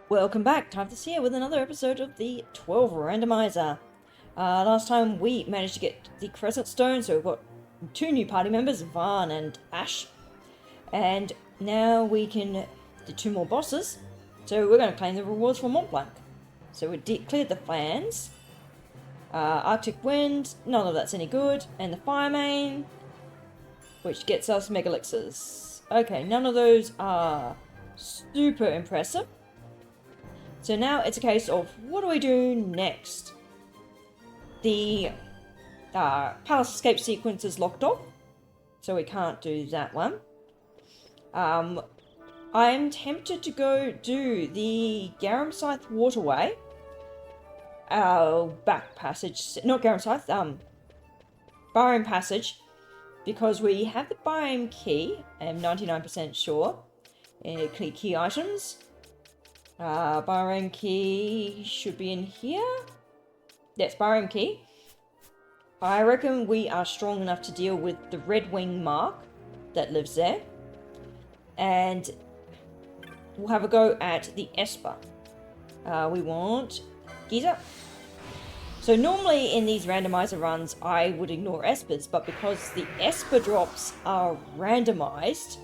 Welcome back, Time here with another episode of the 12 Randomizer. Last time we managed to get the Crescent Stone, so we've got two new party members, Varn and Ash. And now we can do two more bosses, so we're going to claim the rewards for Mont Blanc. So we cleared the Flans, Arctic Wind, none of that's any good, and the Fire Main, which gets us Megalixirs. Okay, none of those are super impressive. So now it's a case of, what do we do next? The Palace Escape sequence is locked off, so we can't do that one. I'm tempted to go do the Garum Scythe Waterway. Back passage, not Garum Scythe, Barham Passage, because we have the Barham Key, I'm 99% sure, key items. Barham Key should be in here. Yes, Barham Key. I reckon we are strong enough to deal with the Red Wing Mark that lives there. And we'll have a go at the Esper. We want Giza. So normally in these randomizer runs, I would ignore Espers, but because the Esper drops are randomized,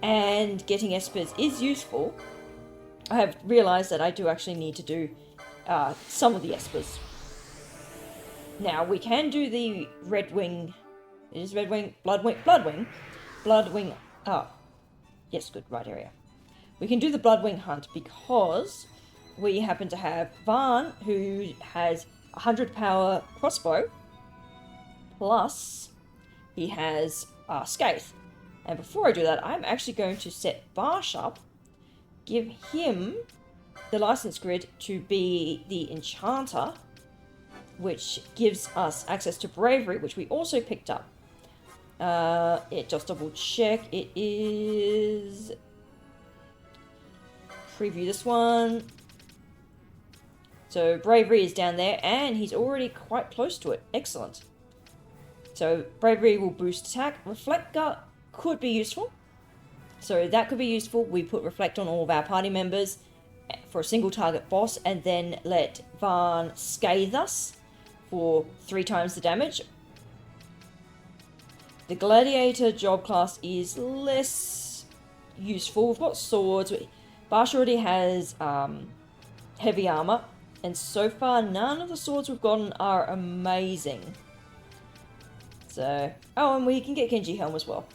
and getting Espers is useful, I have realized that I do actually need to do some of the Espers. Now, we can do the Red Wing. It is Red Wing, Blood Wing. Yes, good, right area. We can do the Blood Wing hunt because we happen to have Varn, who has 100 power crossbow, plus he has Scathe. And before I do that, I'm actually going to set Varsh up, give him the license grid to be the enchanter, which gives us access to bravery, which we also picked up. Just double check, it is... Preview this one. So bravery is down there, and he's already quite close to it. Excellent. So bravery will boost attack. Reflector could be useful. So that could be useful. We put Reflect on all of our party members for a single target boss, and then let Varn scathe us for 3 times the damage. The Gladiator job class is less useful. We've got swords. Barsh already has heavy armor, and so far none of the swords we've gotten are amazing. So, oh, and we can get Genji Helm as well.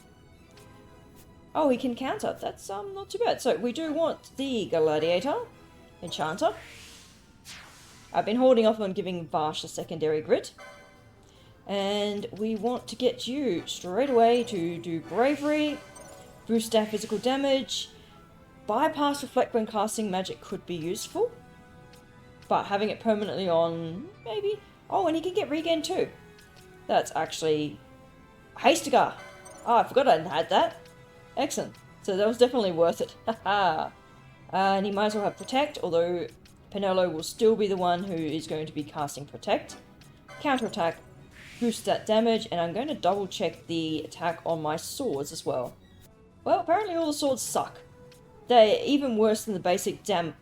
Oh, we can counter. That's not too bad. So we do want the Gladiator Enchanter. I've been holding off on giving Varsh a secondary grid. And we want to get you straight away to do Bravery, boost our physical damage, bypass Reflect when casting magic could be useful. But having it permanently on, maybe. Oh, and he can get Regen too. That's actually Hastigar. Oh, I forgot I had that. Excellent. So that was definitely worth it. Haha. And he might as well have Protect, although Penelo will still be the one who is going to be casting Protect. Counterattack, boost that damage, and I'm going to double check the attack on my swords as well. Well, apparently all the swords suck. They're even worse than the basic dagger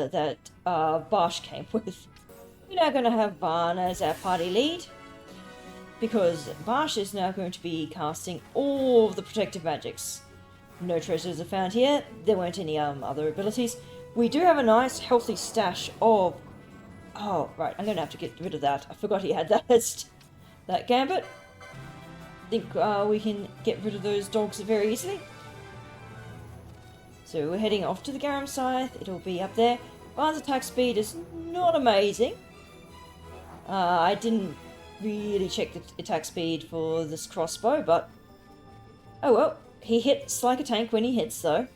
that Barsh came with. We're now going to have Varn as our party lead, because Barsh is now going to be casting all of the protective magics. No treasures are found here. There weren't any other abilities. We do have a nice healthy stash of... Oh, right, I'm going to have to get rid of that. I forgot he had that gambit. I think we can get rid of those dogs very easily. So we're heading off to the Garum Scythe. It'll be up there. Varn's attack speed is not amazing. I didn't really check the attack speed for this crossbow, but... Oh well, he hits like a tank when he hits though.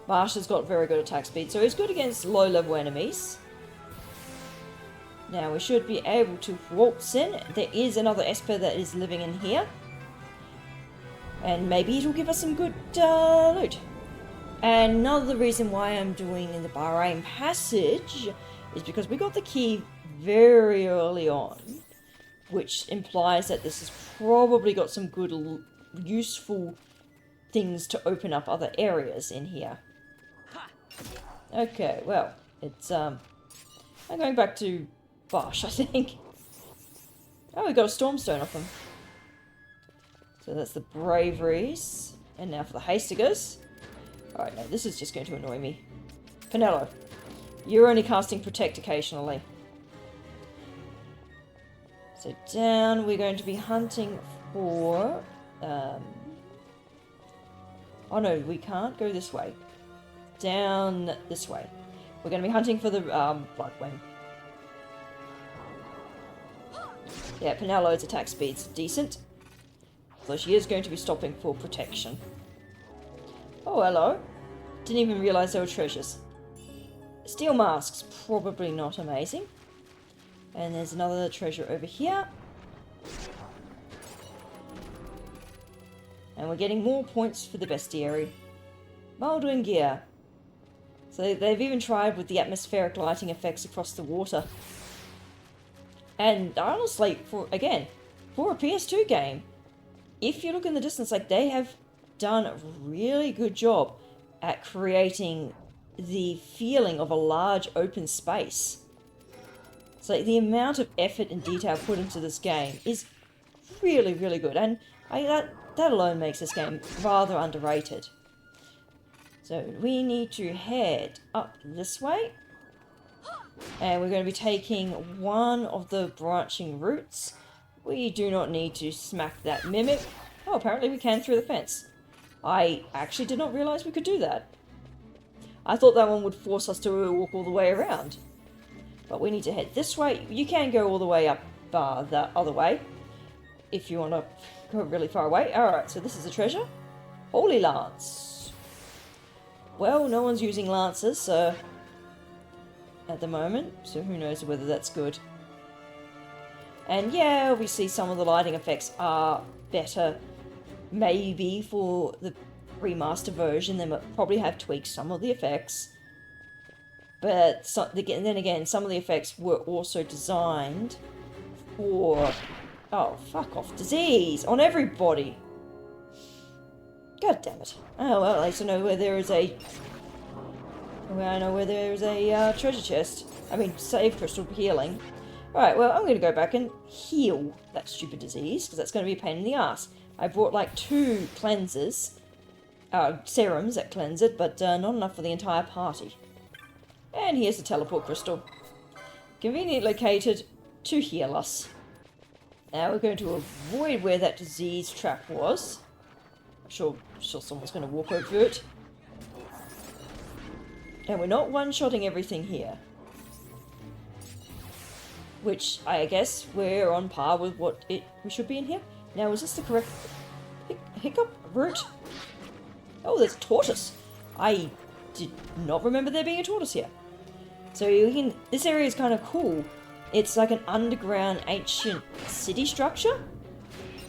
Barsh has got very good attack speed, so he's good against low level enemies. Now we should be able to waltz in. There is another Esper that is living in here. And maybe it'll give us some good loot. And another reason why I'm doing in the Bahrain Passage is because we got the key very early on, which implies that this has probably got some good, useful things to open up other areas in here. Okay, well, it's, I'm going back to Bosch, I think. Oh, we got a Stormstone off him. So that's the Braveries. And now for the Hastigers. Alright, no, this is just going to annoy me. Pinello, you're only casting Protect occasionally. So down, we're going to be hunting for... oh no, we can't go this way. Down this way. We're going to be hunting for the Bloodwing. Yeah, Pinello's attack speed's decent. So she is going to be stopping for protection. Oh, hello. Didn't even realise there were treasures. Steel masks, probably not amazing. And there's another treasure over here. And we're getting more points for the bestiary. Moldwin gear. So they've even tried with the atmospheric lighting effects across the water. And honestly, for a PS2 game, if you look in the distance, like, they have done a really good job at creating the feeling of a large open space. So the amount of effort and detail put into this game is really, really good. And that alone makes this game rather underrated. So we need to head up this way. And we're going to be taking one of the branching routes. We do not need to smack that mimic. Oh, apparently we can through the fence. I actually did not realise we could do that. I thought that one would force us to walk all the way around. But we need to head this way. You can go all the way up the other way, if you want to go really far away. Alright, so this is a treasure. Holy Lance. Well, no one's using lances at the moment, so who knows whether that's good. And yeah, obviously some of the lighting effects are better, maybe for the remaster version. They might probably have tweaked some of the effects. But then again, some of the effects were also designed for... Oh, fuck off. Disease on everybody. God damn it. Oh, well, at least I know where there is a... Well, I know where there is a treasure chest. I mean, save crystal healing. Alright, well, I'm going to go back and heal that stupid disease, because that's going to be a pain in the ass. I brought like 2 cleansers, serums that cleanse it, but not enough for the entire party. And here's the teleport crystal. Conveniently located to heal us. Now we're going to avoid where that disease trap was. I'm sure someone's going to walk over it. And we're not one-shotting everything here. Which, I guess, we're on par with what we should be in here. Now, is this the correct hiccup route? Oh, there's a tortoise. I did not remember there being a tortoise here. So this area is kind of cool. It's like an underground ancient city structure,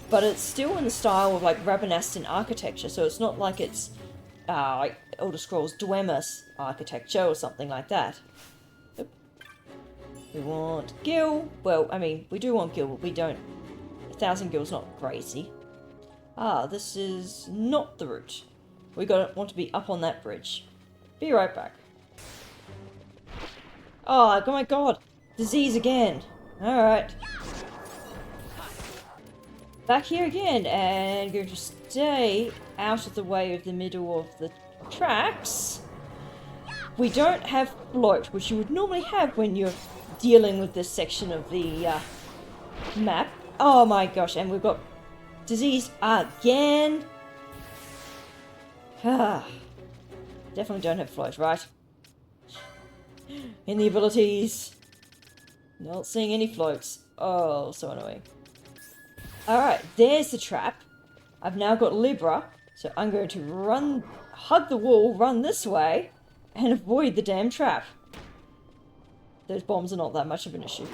but it's still in the style of like Rabanastan architecture. So it's not like it's like Elder Scrolls Dwemer architecture or something like that. Oop. We want gil. Well, I mean, we do want gil, but we don't. 1,000 gil's not crazy. Ah, this is not the route. We want to be up on that bridge. Be right back. Oh my god! Disease again! Alright. Back here again, and going to stay out of the way of the middle of the tracks. We don't have float, which you would normally have when you're dealing with this section of the map. Oh my gosh, and we've got disease again. Definitely don't have float, right? In the abilities. Not seeing any floats. Oh, so annoying. Alright, there's the trap. I've now got Libra, so I'm going to hug the wall, run this way, and avoid the damn trap. Those bombs are not that much of an issue.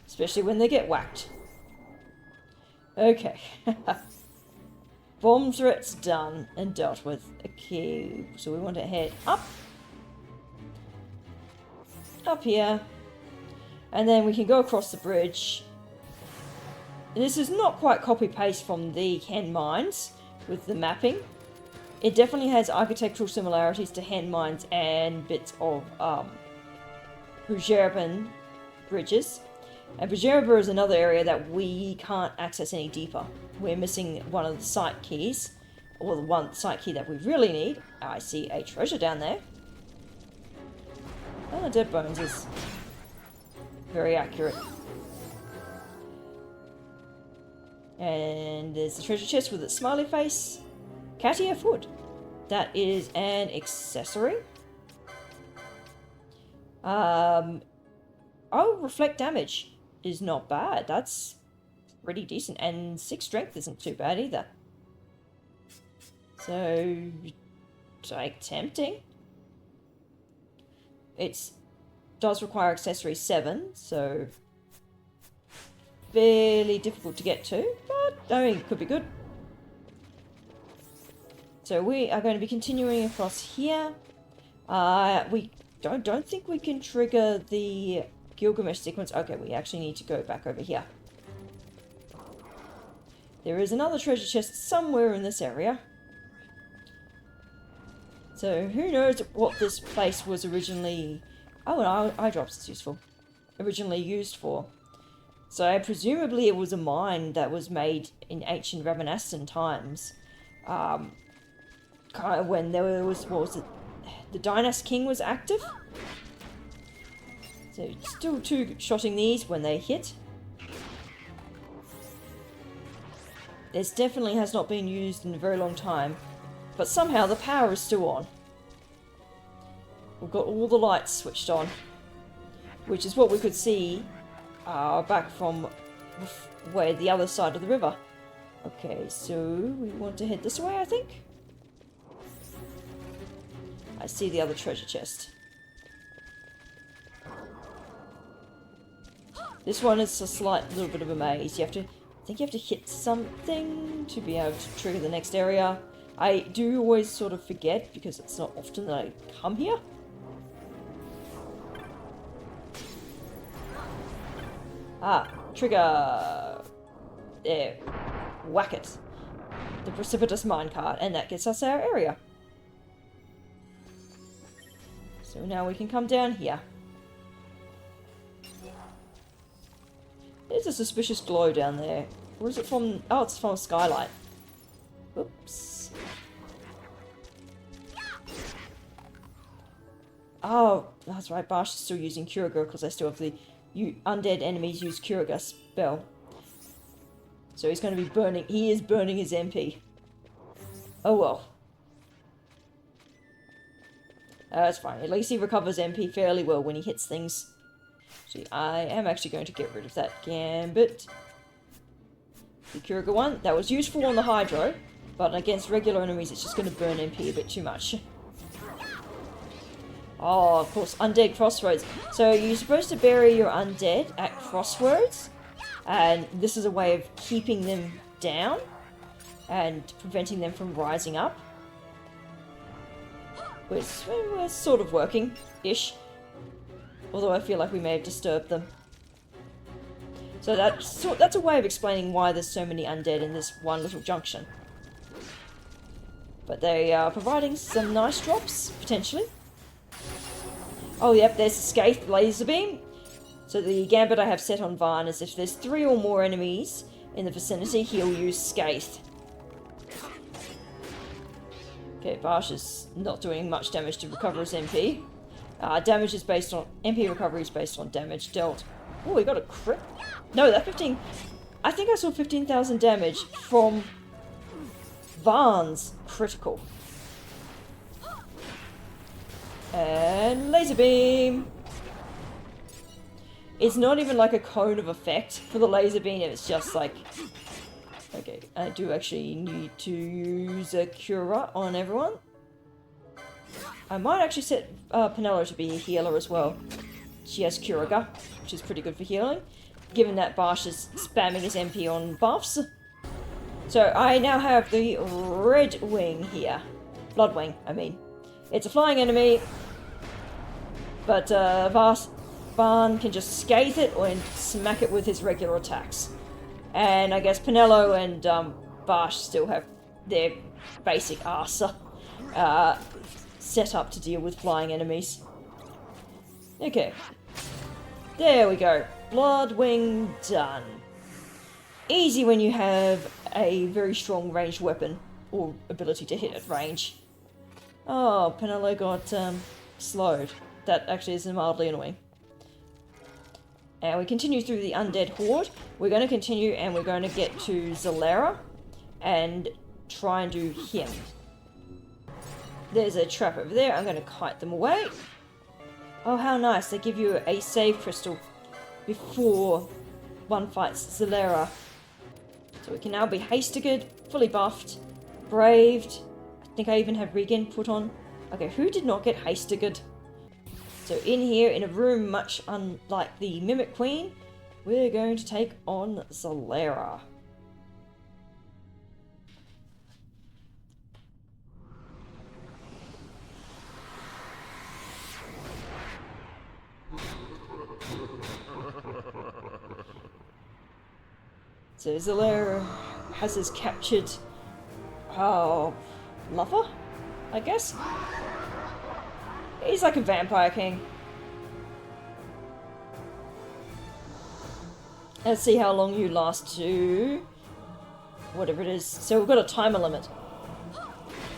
Especially when they get whacked. Okay. Bomb threats done and dealt with. Okay, so we want to head up. Up here. And then we can go across the bridge. This is not quite copy-paste from the Hen Mines with the mapping. It definitely has architectural similarities to hand mines and bits of Bujerban bridges. And Bujerba is another area that we can't access any deeper. We're missing one of the site keys, or the one site key that we really need. I see a treasure down there. Oh, Dead Bones is very accurate. And there's the treasure chest with its smiley face. Katia foot. That is an accessory. Oh, reflect damage is not bad. That's pretty decent. And 6 strength isn't too bad either. So, like, tempting. It does require accessory 7, so fairly difficult to get to, but I mean, it could be good. So we are going to be continuing across here. We don't think we can trigger the Gilgamesh sequence. Okay, we actually need to go back over here. There is another treasure chest somewhere in this area. So who knows what this place was originally... Oh, and eye drops is useful. Originally used for. So presumably it was a mine that was made in ancient Ramanastan times. Kind of when there was, what was it? The Dynast King was active. So still two-shotting these when they hit. This definitely has not been used in a very long time. But somehow the power is still on. We've got all the lights switched on. Which is what we could see back from where the other side of the river. Okay, so we want to head this way, I think. I see the other treasure chest. This one is a slight little bit of a maze. I think you have to hit something to be able to trigger the next area. I do always sort of forget because it's not often that I come here. Trigger. There. Whack it. The precipitous minecart, and that gets us our area. So now we can come down here. There's a suspicious glow down there. Where is it from? Oh, it's from a skylight. Oops. Oh, that's right. Barsh is still using Kuriga because I still have the undead enemies use Kuriga spell. So he's going to be burning. He is burning his MP. Oh well. That's fine. At least he recovers MP fairly well when he hits things. See, I am actually going to get rid of that Gambit. The Kuriga one. That was useful on the Hydro, but against regular enemies it's just going to burn MP a bit too much. Oh, of course, Undead Crossroads. So you're supposed to bury your undead at crossroads, and this is a way of keeping them down and preventing them from rising up. We're sort of working-ish, although I feel like we may have disturbed them. So that's a way of explaining why there's so many undead in this one little junction. But they are providing some nice drops, potentially. Oh, yep, there's the Scathed Laser Beam. So the Gambit I have set on Varn is if there's 3 or more enemies in the vicinity, he'll use Scathed. Okay, Barsh is not doing much damage to recover his MP. Damage is based on... MP recovery is based on damage dealt. Oh, we got a crit. No, that 15... I think I saw 15,000 damage from Varn's critical. And laser beam. It's not even like a cone of effect for the laser beam. It's just like... Okay, I do actually need to use a Cura on everyone. I might actually set Penelo to be a healer as well. She has Curaga, which is pretty good for healing, given that Barsh is spamming his MP on buffs. So I now have the Red Wing here. Bloodwing, I mean. It's a flying enemy, but Varn can just scathe it or smack it with his regular attacks. And I guess Penelo and Barsh still have their basic arse. set up to deal with flying enemies. Okay. There we go. Bloodwing done. Easy when you have a very strong ranged weapon, or ability to hit at range. Oh, Penelope got slowed. That actually is mildly annoying. And we continue through the undead horde. We're going to continue and we're going to get to Zalera and try and do him. There's a trap over there. I'm going to kite them away. Oh, how nice. They give you a save crystal before one fights Zalera. So we can now be Hastiged, fully buffed, braved. I think I even have Regen put on. Okay, who did not get Hastiged? So in here, in a room much unlike the Mimic Queen, we're going to take on Zalera. So Zalera has his captured lover, I guess? He's like a vampire king. Let's see how long you last to whatever it is. So we've got a timer limit.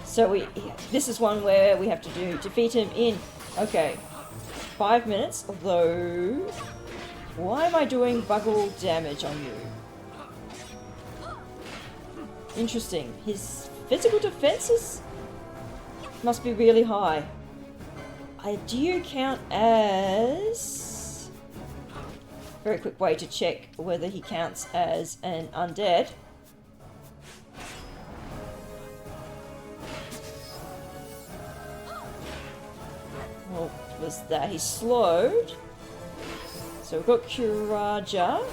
So this is one where we have to defeat him in, okay, 5 minutes, although why am I doing buggle damage on you? Interesting. His physical defenses must be really high. Do you count as... Very quick way to check whether he counts as an undead. What was that? He's slowed. So we've got Kuraja.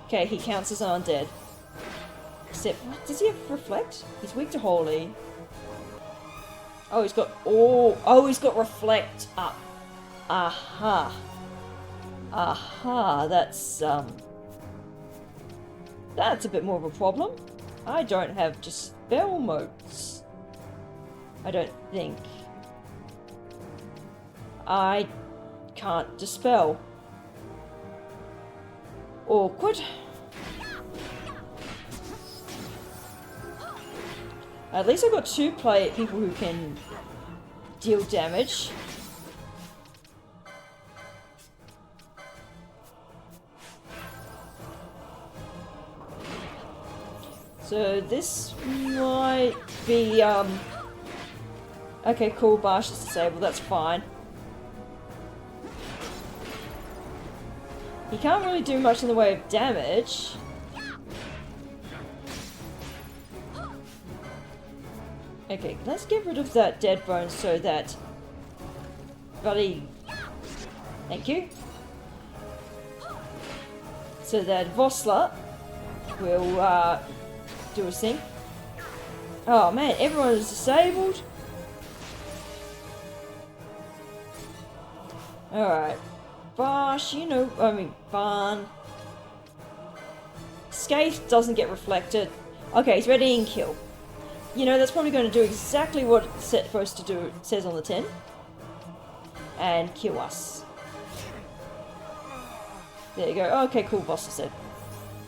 Okay, he counts as an undead. Except, does he have reflect? He's weak to holy. Oh, he's got he's got reflect up. Aha. Aha, that's a bit more of a problem. I don't have dispel motes. I don't think. I can't dispel. Awkward. At least I've got two people who can deal damage. So this might be, okay, cool, Barsh is disabled, that's fine. He can't really do much in the way of damage. Okay, let's get rid of that dead bone so that... Buddy... Thank you. So that Vossler will do his thing. Oh man, everyone is disabled. Alright. Barsh, Barn. Scathe doesn't get reflected. Okay, he's ready and kill. You know, that's probably going to do exactly what it's supposed to do, it says on the tin. And kill us. There you go. Okay, cool, boss said.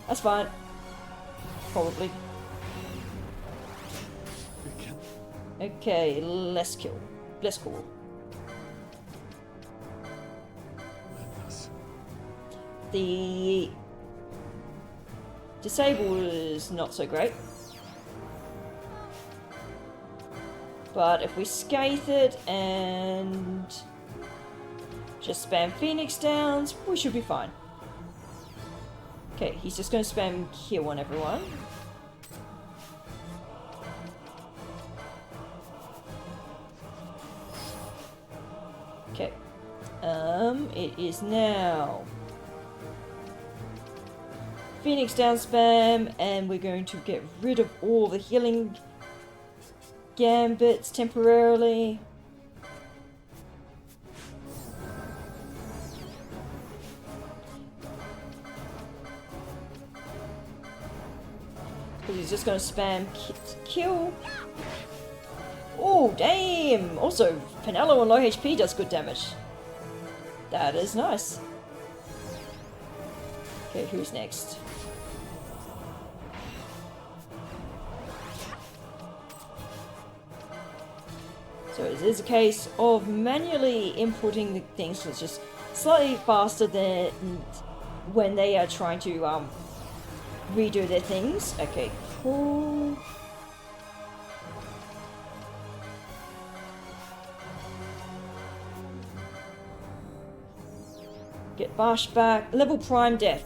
That's fine. Probably. Okay, less kill. Less cool. The disable is not so great. But if we scathe it and just spam Phoenix Downs, we should be fine. Okay, he's just going to spam heal on everyone. Okay. It is now Phoenix Down spam, and we're going to get rid of all the healing gambits temporarily. He's just going to spam kill. Oh, damn! Also, Penelo on low HP does good damage. That is nice. Okay, who's next? So it is a case of manually inputting the things, so it's just slightly faster than when they are trying to redo their things. Okay, cool. Get Bash back. Level Prime Death.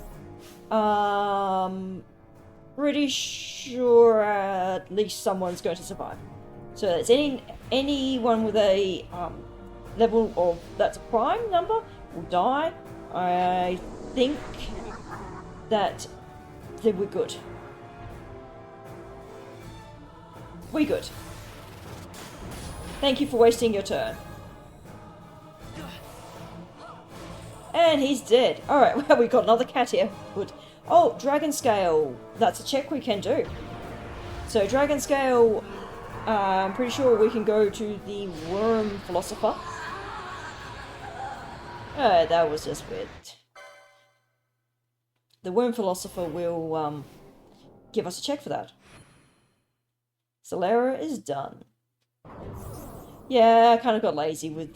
Pretty sure at least someone's going to survive. So it's anyone with a level of that's a prime number will die. I think that we're good. We're good. Thank you for wasting your turn. And he's dead. Alright, well, we got another cat here. Good. Oh, Dragon Scale. That's a check we can do. So, Dragon Scale, I'm pretty sure we can go to the Worm Philosopher. That was just weird. The Worm Philosopher will give us a check for that. Solera is done. Yeah, I kind of got lazy with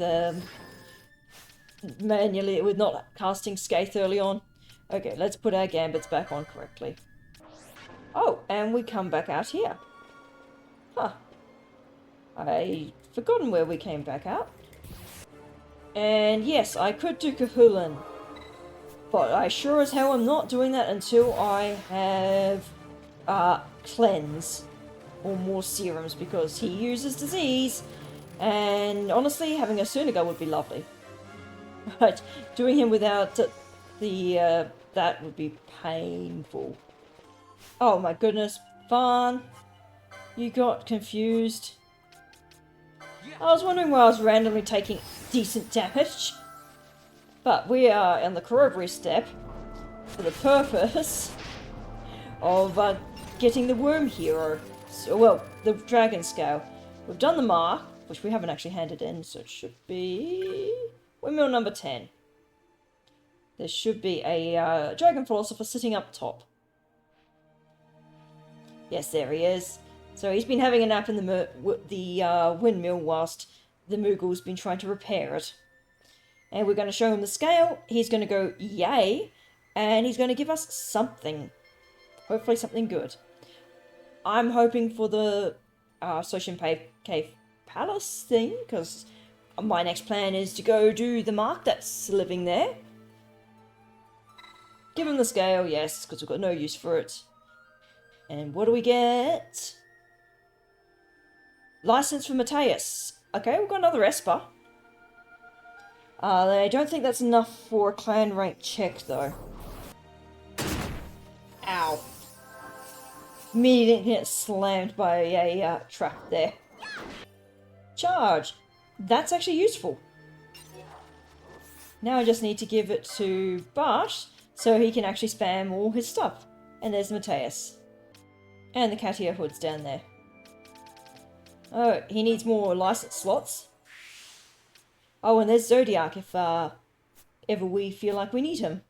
manually with not casting Scathe early on. Okay, let's put our gambits back on correctly. Oh, and we come back out here. Huh. I forgotten where we came back out. And yes, I could do Cahulin, but I sure as hell am not doing that until I have cleanse or more serums, because he uses disease, and honestly having a Suniga would be lovely. But doing him without the that would be painful. Oh my goodness, Farn, you got confused. I was wondering why I was randomly taking decent damage. But we are in the Corroboree step for the purpose of getting the Worm Hero. So, well, the Dragon Scale. We've done the mark, which we haven't actually handed in, so it should be windmill number 10. There should be a Dragon Philosopher sitting up top. Yes, there he is. So he's been having a nap in the windmill whilst the Moogle's been trying to repair it. And we're going to show him the scale. He's going to go, yay, and he's going to give us something. Hopefully something good. I'm hoping for the Socian Cave Palace thing, because my next plan is to go do the mark that's living there. Give him the scale, yes, because we've got no use for it. And what do we get? License for Mateus. Okay, we've got another Esper. I don't think that's enough for a clan rank check, though. Ow. Immediately get slammed by a trap there. Charge. That's actually useful. Now I just need to give it to Barsh, so he can actually spam all his stuff. And there's Mateus. And the Katia Hood's down there. Oh, he needs more license slots. Oh, and there's Zodiac if ever we feel like we need him.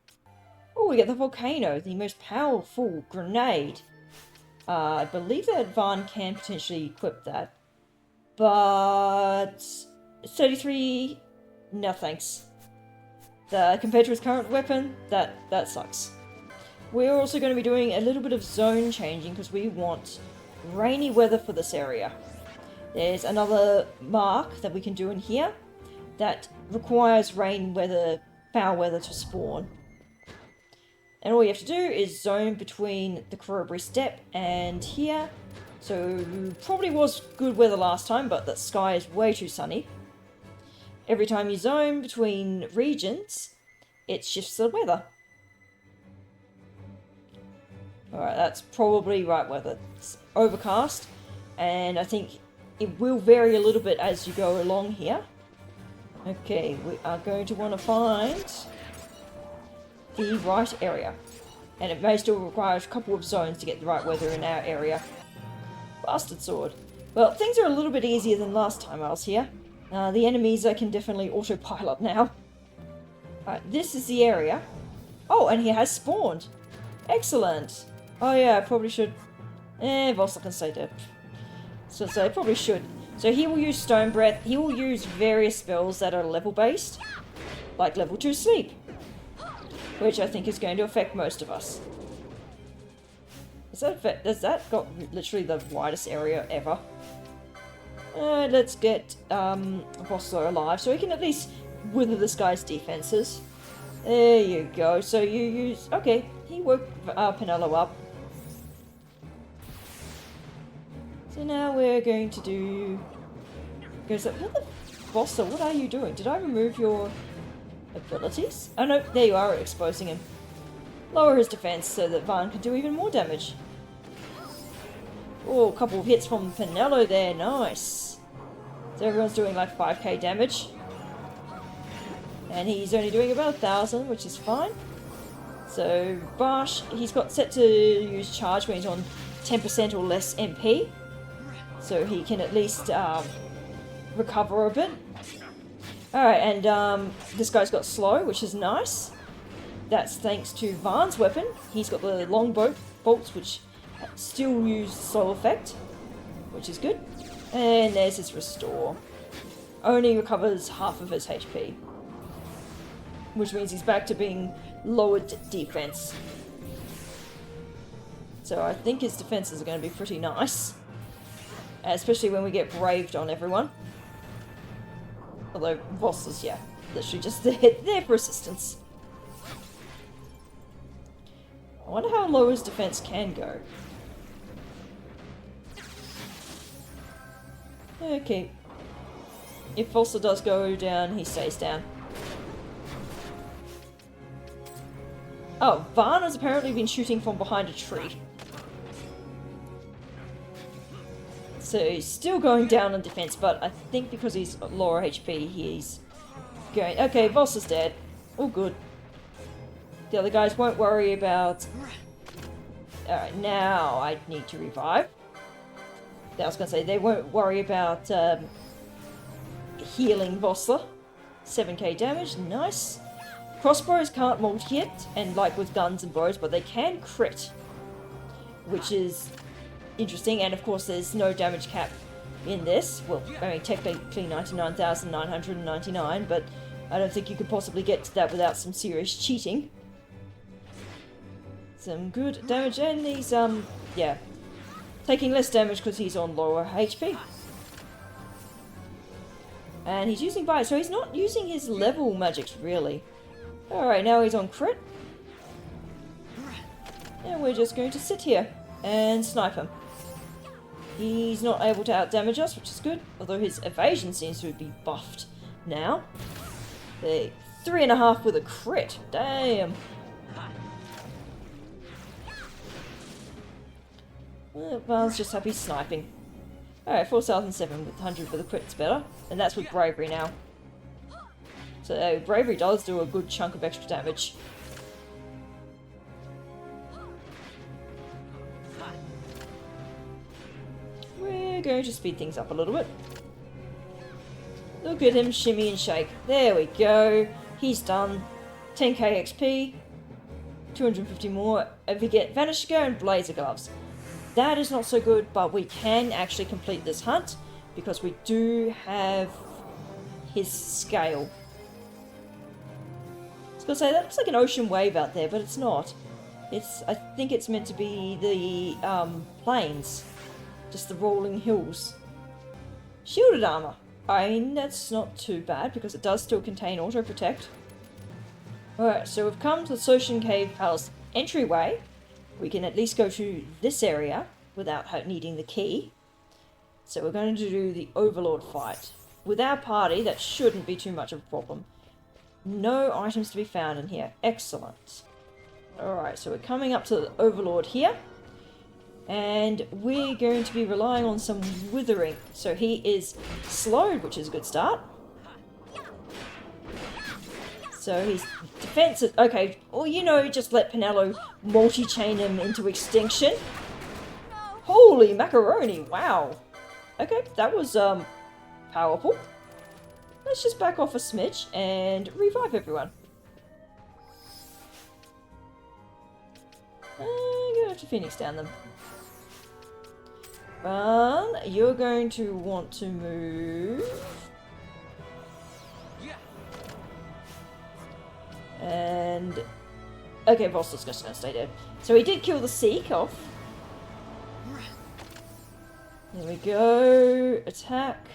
Oh, we get the Volcano, the most powerful grenade. I believe that Varn can potentially equip that. But 33, no thanks. Compared to his current weapon, that sucks. We're also going to be doing a little bit of zone changing because we want rainy weather for this area. There's another mark that we can do in here that requires rain weather, foul weather to spawn. And all you have to do is zone between the Corroboree Steppe and here. So probably was good weather last time, but the sky is way too sunny. Every time you zone between regions, it shifts the weather. Alright, that's probably right weather. It's overcast, and I think it will vary a little bit as you go along here. Okay, we are going to want to find the right area. And it may still require a couple of zones to get the right weather in our area. Bastard sword. Well, things are a little bit easier than last time I was here. The enemies I can definitely autopilot now. Alright, this is the area. Oh, and he has spawned. Excellent. Oh yeah, I probably should... Vossel can stay dead. So I probably should. So he will use Stone Breath. He will use various spells that are level based. Like level 2 Sleep. Which I think is going to affect most of us. Does that got literally the widest area ever? Let's get Vossler alive so he can at least wither this guy's defenses. There you go. So you use... Okay, he woke Penello up. So now we're going to do... Goes up. What the... Vossler, what are you doing? Did I remove your abilities? Oh no, there you are, exposing him. Lower his defense so that Vaan can do even more damage. Oh, a couple of hits from Penello there, nice. So everyone's doing like 5k damage. And he's only doing about 1,000, which is fine. So Barsh, he's got set to use charge when he's on 10% or less MP. So he can at least recover a bit. Alright, and this guy's got slow, which is nice. That's thanks to Vaan's weapon. He's got the longbow bolts, which still use slow effect, which is good. And there's his restore. Only recovers half of his HP. Which means he's back to being lowered defense. So I think his defenses are going to be pretty nice. Especially when we get braved on everyone. Although Voss is, yeah, literally just there for assistance. I wonder how low his defense can go. Okay. If Vossler does go down, he stays down. Oh, Vaan has apparently been shooting from behind a tree. So he's still going down on defense, but I think because he's lower HP, he's going... Okay, Voss is dead. All good. The other guys won't worry about... Alright, now I need to revive. I was going to say, they won't worry about healing Vossler. 7k damage, nice. Crossbows can't multi-hit, and like with guns and bows, but they can crit. Which is interesting, and of course there's no damage cap in this. Well, I mean, technically 99,999, but I don't think you could possibly get to that without some serious cheating. Some good damage, and he's, yeah, taking less damage because he's on lower HP. And he's using bite, so he's not using his level magics, really. Alright, now he's on crit. And we're just going to sit here and snipe him. He's not able to outdamage us, which is good. Although his evasion seems to be buffed now. 3.5 with a crit. Damn. Well, Vaan's just happy sniping. Alright, 4,007 with 100 with a crit's better. And that's with bravery now. So bravery does do a good chunk of extra damage. We're going to speed things up a little bit. Look at him shimmy and shake. There we go. He's done. 10k XP. 250 more if we get Vanisher and Blazer Gloves. That is not so good, but we can actually complete this hunt because we do have his scale. I was gonna say, that looks like an ocean wave out there, but it's not. I think it's meant to be the plains. Just the rolling hills. Shielded armor. I mean, that's not too bad because it does still contain auto protect. Alright, so we've come to the Soshin Cave Palace entryway. We can at least go to this area without needing the key. So we're going to do the Overlord fight. With our party, that shouldn't be too much of a problem. No items to be found in here. Excellent. Alright, so we're coming up to the Overlord here. And we're going to be relying on some withering. So he is slowed, which is a good start. So he's defensive. Okay, or you know, just let Pinello multi-chain him into extinction. Holy macaroni, wow. Okay, that was powerful. Let's just back off a smidge and revive everyone. I'm gonna have to Phoenix down them. You're going to want to move. And okay, Vostok's just gonna stay dead. So he did kill the Seek off. There we go. Attack.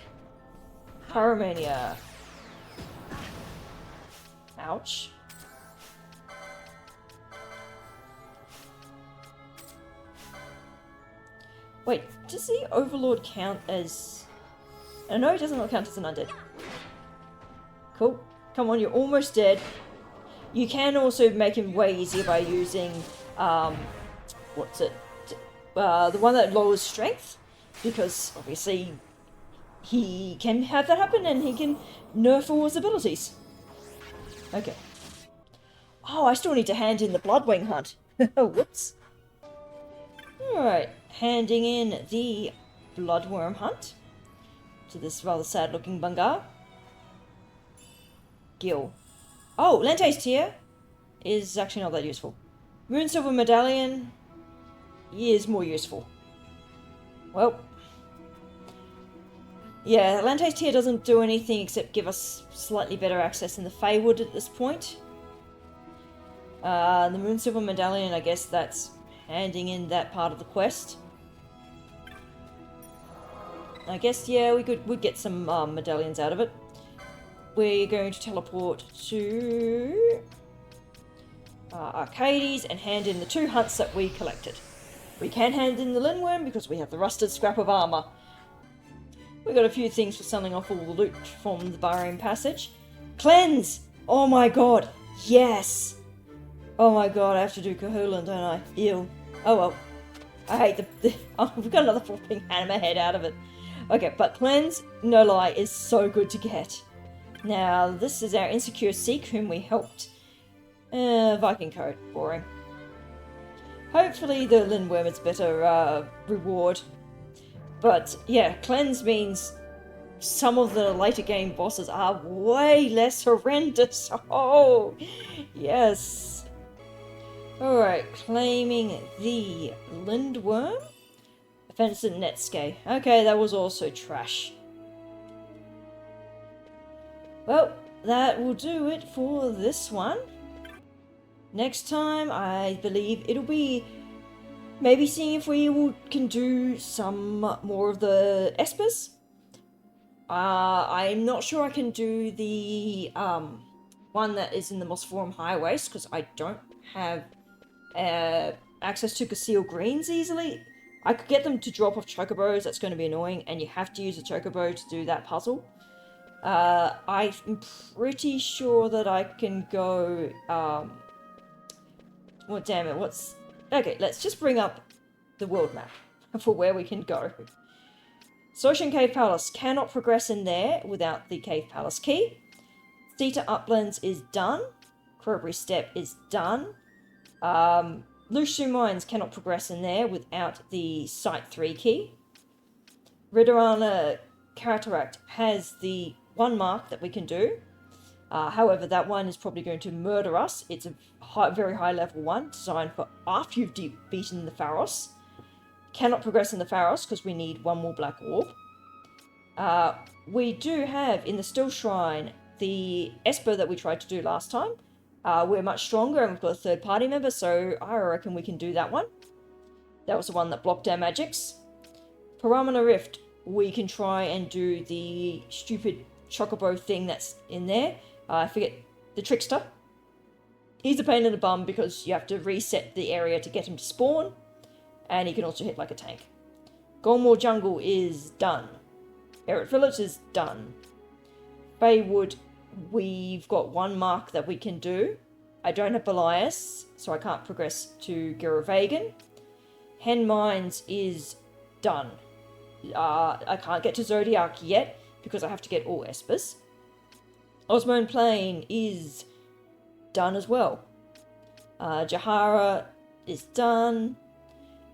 Pyromania. Ouch. Wait, does the Overlord count as... no, it does not count as an undead. Cool. Come on, you're almost dead. You can also make him way easier by using... what's it? The one that lowers strength. Because, obviously, he can have that happen and he can nerf all his abilities. Okay. Oh, I still need to hand in the Bloodwing Hunt. Whoops. Alright, handing in the Bloodworm Hunt to this rather sad looking Bungar. Gil. Oh, Lente's Tear is actually not that useful. Moonsilver Medallion is more useful. Well, yeah, Lente's Tear doesn't do anything except give us slightly better access in the Feywood at this point. The Moonsilver Medallion, I guess that's handing in that part of the quest. I guess, yeah, we'd get some medallions out of it. We're going to teleport to Arcades and hand in the 2 hunts that we collected. We can hand in the Lindworm because we have the rusted scrap of armor. We got a few things for selling off all the loot from the Barroom Passage. Cleanse! Oh my god, yes! Oh my god, I have to do Cahulan, don't I? Ew. Oh well. I hate the oh, we've got another flopping hammerhead out of it. Okay, but Cleanse, no lie, is so good to get. Now, this is our Insecure Seek, whom we helped. Viking Code. Boring. Hopefully the Lindworm is better reward. But, yeah, Cleanse means some of the later game bosses are way less horrendous. Oh, yes. Alright, claiming the Lindworm. Offensive Netsuke. Okay, that was also trash. Well, that will do it for this one. Next time, I believe it'll be maybe seeing if we can do some more of the Espers. I'm not sure I can do the one that is in the Mosforum Highways because I don't have access to Conceal Greens easily. I could get them to drop off chocobos, that's going to be annoying, and you have to use a chocobo to do that puzzle. I'm pretty sure that I can go, well, damn it, what's... Okay, let's just bring up the world map for where we can go. Soshin Cave Palace cannot progress in there without the Cave Palace key. Theta Uplands is done. Crowberry Step is done. Lushu Mines cannot progress in there without the Site 3 key. Ridorana Cataract has the 1 mark that we can do. However, that one is probably going to murder us. It's a very high level one, designed for after you've beaten the Pharos. Cannot progress in the Pharos because we need 1 more black orb. We do have in the Still Shrine the Esper that we tried to do last time. We're much stronger and we've got a 3rd party member, so I reckon we can do that one. That was the one that blocked our magics. Paramana Rift, we can try and do the stupid chocobo thing that's in there. I forget, the Trickster. He's a pain in the bum because you have to reset the area to get him to spawn. And he can also hit like a tank. Golmore Jungle is done. Errant Village is done. Baywood, we've got 1 mark that we can do. I don't have Belias, so I can't progress to Geravagan. Hen Mines is done. I can't get to Zodiac yet because I have to get all Espers. Osmone Plain is done as well. Jahara is done.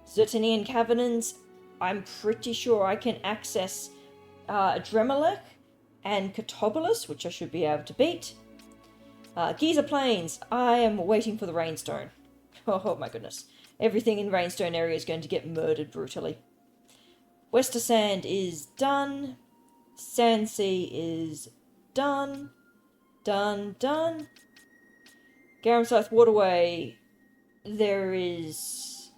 Zertinian Caverns, I'm pretty sure I can access Adremalek and Catobolus, which I should be able to beat. Giza Plains, I am waiting for the Rainstone. Oh my goodness. Everything in Rainstone area is going to get murdered brutally. Wester Sand is done. Sandsea is done. Done. Garamsith Waterway, there is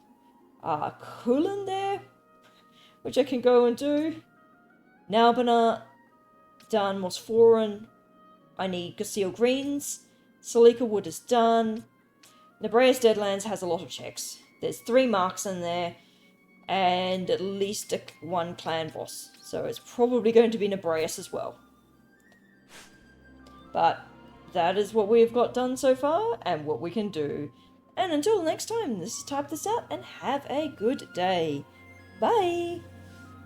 Kulin there, which I can go and do. Nalbana, done. Mosforan, I need Gasil Greens. Salika Wood is done. Nebraeus Deadlands has a lot of checks. There's 3 marks in there, and at least one clan boss. So it's probably going to be Nebraeus as well. But that is what we've got done so far, and what we can do. And until next time, this is Type This Out, and have a good day. Bye!